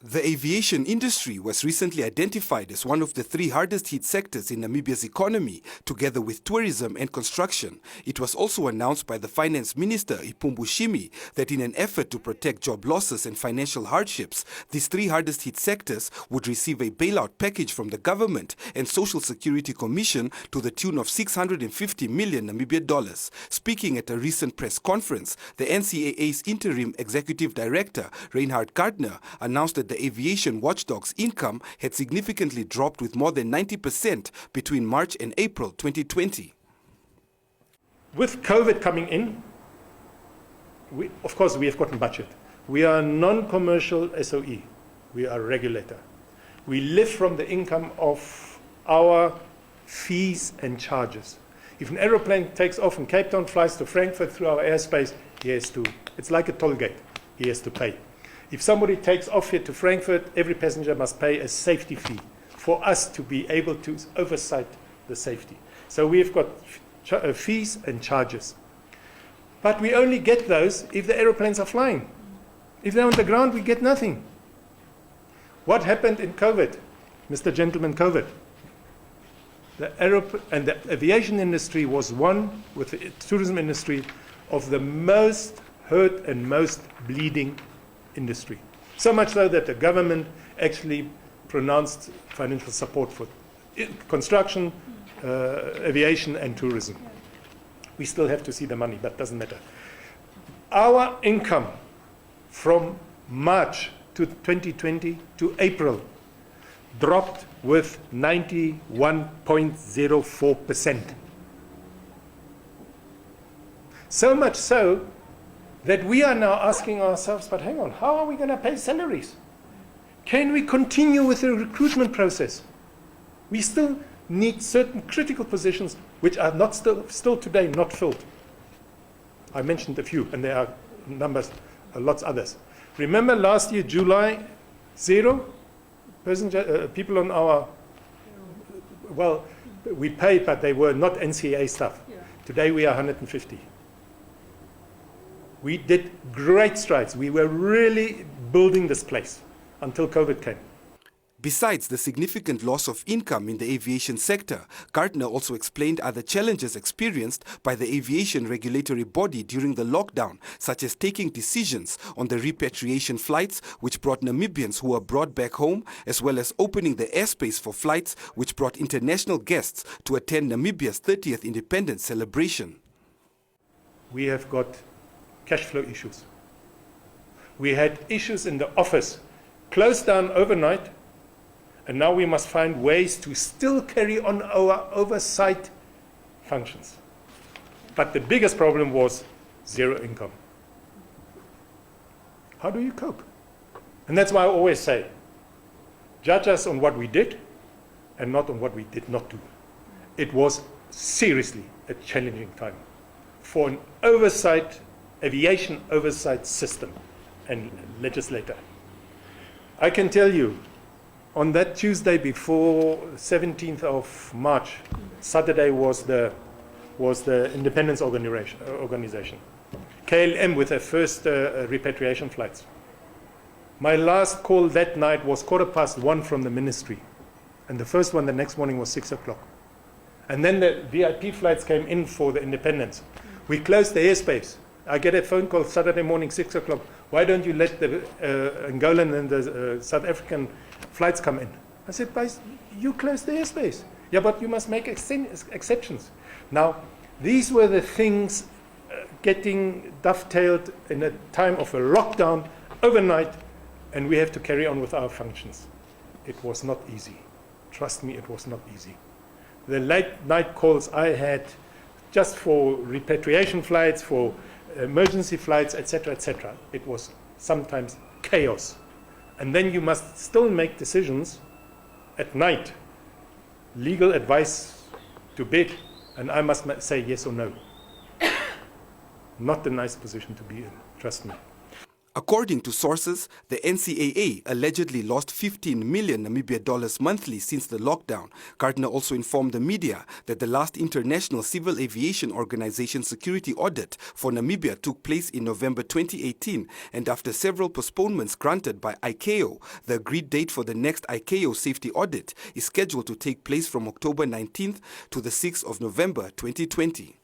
The aviation industry was recently identified as one of the 3 hardest hit sectors in Namibia's economy, together with tourism and construction. It was also announced by the Finance Minister, Shimi, that in an effort to protect job losses and financial hardships, these 3 hardest hit sectors would receive a bailout package from the government and Social Security Commission to the tune of 650 million Namibia dollars. Speaking at a recent press conference, the NCAA's interim executive director, Reinhard Gardner, announced that the aviation watchdog's income had significantly dropped with more than 90% between March and April 2020. With COVID coming in, of course we have gotten budget. We are a non-commercial SOE. We are a regulator. We live from the income of our fees and charges. If an aeroplane takes off from Cape Town, flies to Frankfurt through our airspace, it's like a toll gate, he has to pay. If somebody takes off here to Frankfurt, every passenger must pay a safety fee for us to be able to oversight the safety. So we've got fees and charges. But we only get those if the aeroplanes are flying. If they're on the ground, we get nothing. What happened in COVID, Mr. Gentleman, COVID? The aviation industry was one, with the tourism industry, of the most hurt and most bleeding industry. So much so that the government actually pronounced financial support for construction, aviation and tourism. We still have to see the money, but doesn't matter. Our income from March to 2020 to April dropped with 91.04%. So much so that we are now asking ourselves, but hang on, how are we going to pay salaries? Can we continue with the recruitment process? We still need certain critical positions which are not still today not filled. I mentioned a few, and there are numbers, lots others. Remember last year, July, 0 people on our, well, we paid, but they were not NCAA staff. Yeah. Today we are 150. We did great strides. We were really building this place until COVID came. Besides the significant loss of income in the aviation sector, Gardner also explained other challenges experienced by the aviation regulatory body during the lockdown, such as taking decisions on the repatriation flights which brought Namibians who were brought back home, as well as opening the airspace for flights which brought international guests to attend Namibia's 30th independence celebration. We have got cash flow issues. We had issues in the office, closed down overnight, and now we must find ways to still carry on our oversight functions. But the biggest problem was 0 income. How do you cope? And that's why I always say, judge us on what we did and not on what we did not do. It was seriously a challenging time for an aviation oversight system and legislator. I can tell you, on that Tuesday before 17th of March, Saturday was the independence organization. KLM with their first repatriation flights. My last call that night was 1:15 from the ministry. And the first one the next morning was 6 o'clock. And then the VIP flights came in for the independence. We closed the airspace. I get a phone call Saturday morning, 6 o'clock. Why don't you let the Angolan and the South African flights come in? I said, guys, you closed the airspace. Yeah, but you must make exceptions. Now, these were the things getting dovetailed in a time of a lockdown overnight, and we have to carry on with our functions. It was not easy. Trust me, it was not easy. The late night calls I had just for repatriation flights, for emergency flights, etc., it was sometimes chaos. And then you must still make decisions at night, legal advice to bed, and I must say yes or no. Not a nice position to be in, trust me. According to sources, the NCAA allegedly lost 15 million Namibia dollars monthly since the lockdown. Gardner also informed the media that the last International Civil Aviation Organization security audit for Namibia took place in November 2018, and after several postponements granted by ICAO, the agreed date for the next ICAO safety audit is scheduled to take place from October 19th to the 6th of November 2020.